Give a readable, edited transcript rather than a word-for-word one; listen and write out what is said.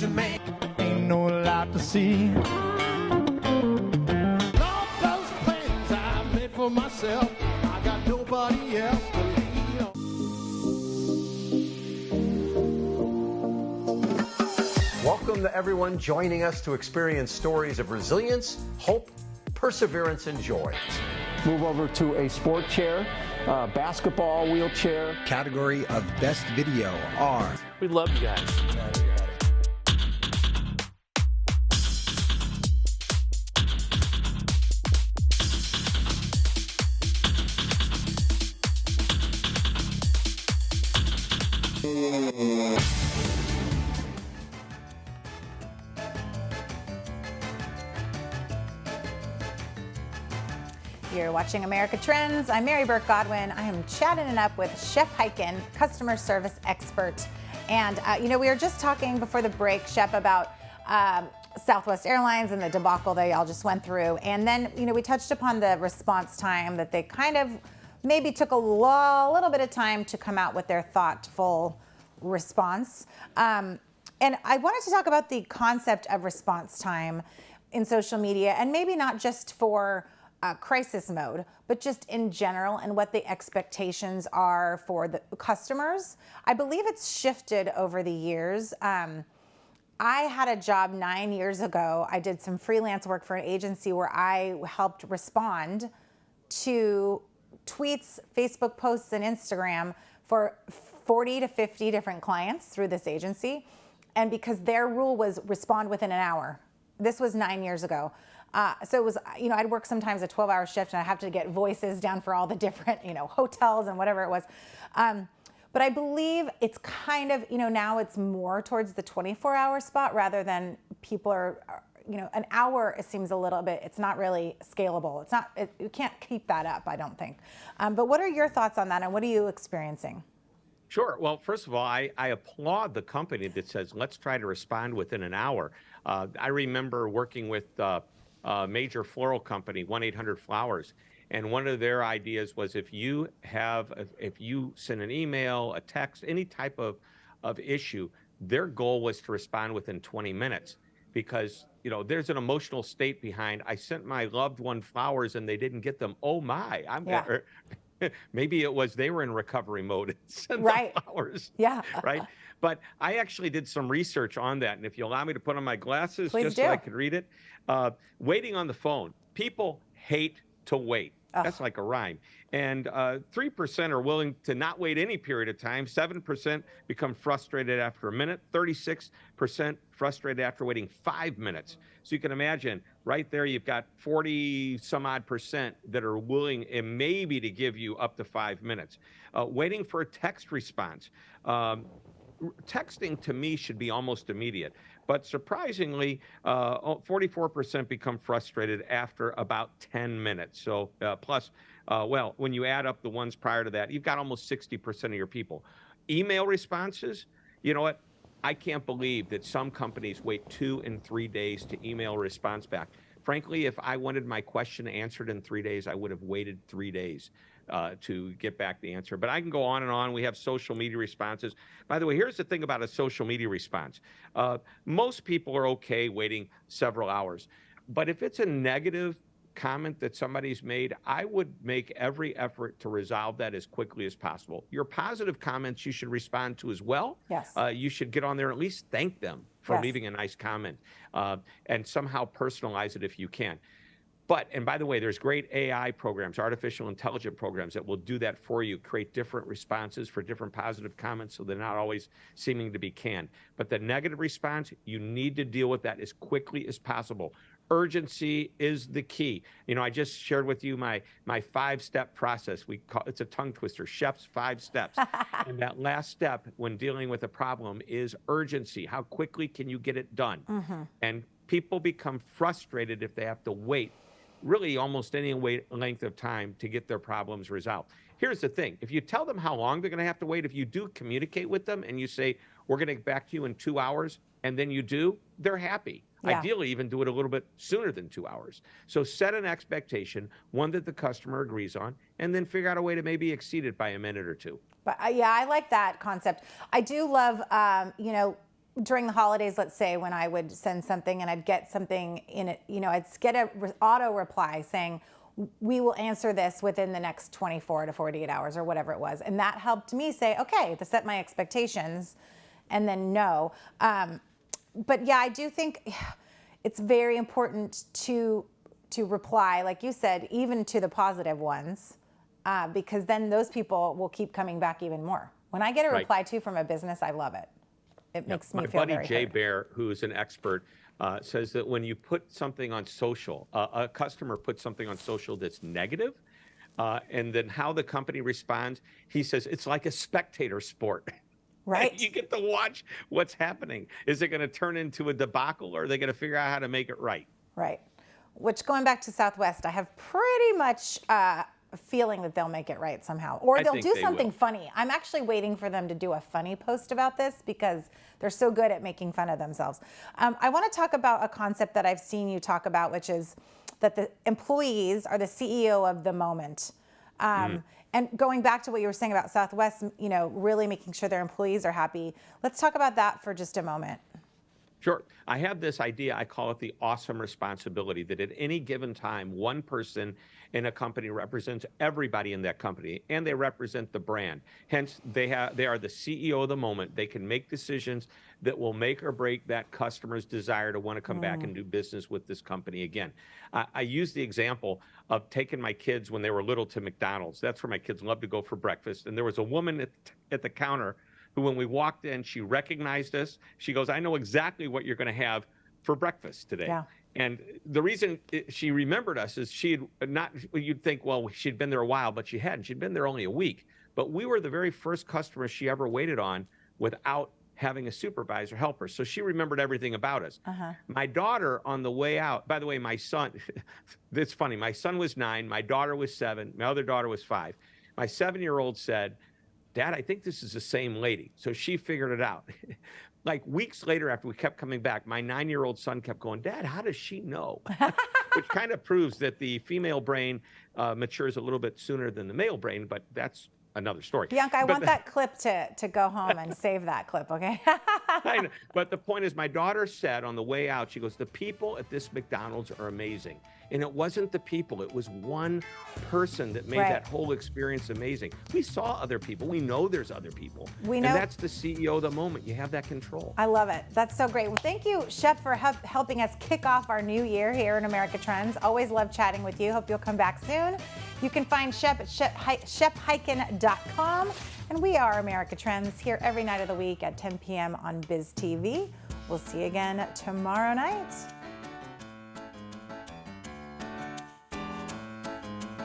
decision made. Ain't no lot to see. All those plans I made for myself, I got nobody else to lean on. Welcome to everyone joining us to experience stories of resilience, hope, perseverance, and joy. Move over to a sport chair, basketball wheelchair. Category of Best Video are... We love you guys. You're watching America Trends. I'm Mary Burt-Godwin. I am chatting it up with Shep Hyken, customer service expert. And, we were just talking before the break, Shep, about Southwest Airlines and the debacle they all just went through. And then, we touched upon the response time, that they kind of maybe took a little bit of time to come out with their thoughtful response. And I wanted to talk about the concept of response time in social media, and maybe not just for crisis mode, but just in general, and what the expectations are for the customers. I believe it's shifted over the years. I had a job 9 years ago. I did some freelance work for an agency where I helped respond to tweets, Facebook posts, and Instagram for 40 to 50 different clients through this agency. And because their rule was respond within an hour. This was 9 years ago. So it was, I'd work sometimes a 12-hour shift, and I'd have to get voices down for all the different, hotels and whatever it was. But I believe it's kind of, now it's more towards the 24-hour spot rather than people are, an hour, it seems a little bit, it's not really scalable. It's not, you can't keep that up, I don't think. But what are your thoughts on that, and what are you experiencing? Sure. Well, first of all, I applaud the company that says, let's try to respond within an hour. I remember working with a major floral company, 1-800-Flowers. And one of their ideas was if you send an email, a text, any type of issue, their goal was to respond within 20 minutes. Because, there's an emotional state behind, I sent my loved one flowers and they didn't get them. Oh my, maybe it was they were in recovery mode and sent the flowers. Yeah. Right. But I actually did some research on that. And if you allow me to put on my glasses, so I could read it. Waiting on the phone. People hate to wait. That's like a rhyme. And 3% are willing to not wait any period of time. 7% become frustrated after a minute. 36% frustrated after waiting 5 minutes. So you can imagine right there, you've got 40 some odd percent that are willing and maybe to give you up to 5 minutes. Waiting for a text response. Texting to me should be almost immediate. But surprisingly, 44% become frustrated after about 10 minutes. So plus, when you add up the ones prior to that, you've got almost 60% of your people. Email responses, you know what? I can't believe that some companies wait 2 and 3 days to email a response back. Frankly, if I wanted my question answered in 3 days, I would have waited 3 days to get back the answer. But I can go on and on. We have social media responses. By the way, here's the thing about a social media response. Most people are okay waiting several hours. But if it's a negative comment that somebody's made, I would make every effort to resolve that as quickly as possible. Your positive comments you should respond to as well. Yes. You should get on there and at least thank them for leaving a nice comment and somehow personalize it if you can. But, and by the way, there's great AI programs, artificial intelligence programs that will do that for you, create different responses for different positive comments so they're not always seeming to be canned. But the negative response, you need to deal with that as quickly as possible. Urgency is the key. I just shared with you my 5-step process. It's a tongue twister, Shep's 5 steps. And that last step when dealing with a problem is urgency. How quickly can you get it done? Mm-hmm. And people become frustrated if they have to wait really almost any length of time to get their problems resolved. Here's the thing. If you tell them how long they're going to have to wait, if you do communicate with them and you say, we're going to get back to you in 2 hours, and then you do, they're happy. Yeah. Ideally, even do it a little bit sooner than 2 hours. So set an expectation, one that the customer agrees on, and then figure out a way to maybe exceed it by a minute or two. But I like that concept. I do love, during the holidays, let's say, when I would send something and I'd get something in it, I'd get a auto reply saying, we will answer this within the next 24 to 48 hours or whatever it was. And that helped me say, okay, to set my expectations and then know. But yeah, I do think it's very important to reply, like you said, even to the positive ones, because then those people will keep coming back even more. When I get a reply to from a business, I love it. It makes me feel very My buddy Jay heard. Bear, who is an expert, says that when you put something on social, a customer puts something on social that's negative, and then how the company responds, he says it's like a spectator sport. Right. You get to watch what's happening. Is it going to turn into a debacle, or are they going to figure out how to make it right? Right. Which, going back to Southwest, I have pretty much a feeling that they'll make it right somehow. Or they'll do something funny. I'm actually waiting for them to do a funny post about this because they're so good at making fun of themselves. I want to talk about a concept that I've seen you talk about, which is that the employees are the CEO of the moment. And going back to what you were saying about Southwest, really making sure their employees are happy. Let's talk about that for just a moment. Sure. I have this idea, I call it the awesome responsibility, that at any given time, one person in a company represents everybody in that company, and they represent the brand. Hence, they are the CEO of the moment. They can make decisions that will make or break that customer's desire to want to come back and do business with this company again. I use the example of taking my kids when they were little to McDonald's. That's where my kids love to go for breakfast. And there was a woman at the counter who, when we walked in, she recognized us. She goes, I know exactly what you're going to have for breakfast today. Yeah. And the reason she remembered us is she had not, you'd think, well, she'd been there a while, but she hadn't. She'd been there only a week. But we were the very first customer she ever waited on without having a supervisor help her. So she remembered everything about us. My daughter, on the way out, by the way, my son, it's funny, my son was 9, my daughter was 7, my other daughter was 5. My 7-year-old said, Dad, I think this is the same lady. So she figured it out. Like weeks later, after we kept coming back, my 9-year-old son kept going, Dad, how does she know? Which kind of proves that the female brain matures a little bit sooner than the male brain, but that's another story. Bianca, I want that clip to go home and save that clip, okay? I know. But the point is, my daughter said on the way out, she goes, the people at this McDonald's are amazing. And it wasn't the people, it was one person that made that whole experience amazing. We saw other people. We know there's other people. And that's the CEO of the moment. You have that control. I love it. That's so great. Well, thank you, Shep, for helping us kick off our new year here in America Trends. Always love chatting with you. Hope you'll come back soon. You can find Shep at shephyken.com. And we are America Trends here every night of the week at 10 p.m. on Biz TV. We'll see you again tomorrow night.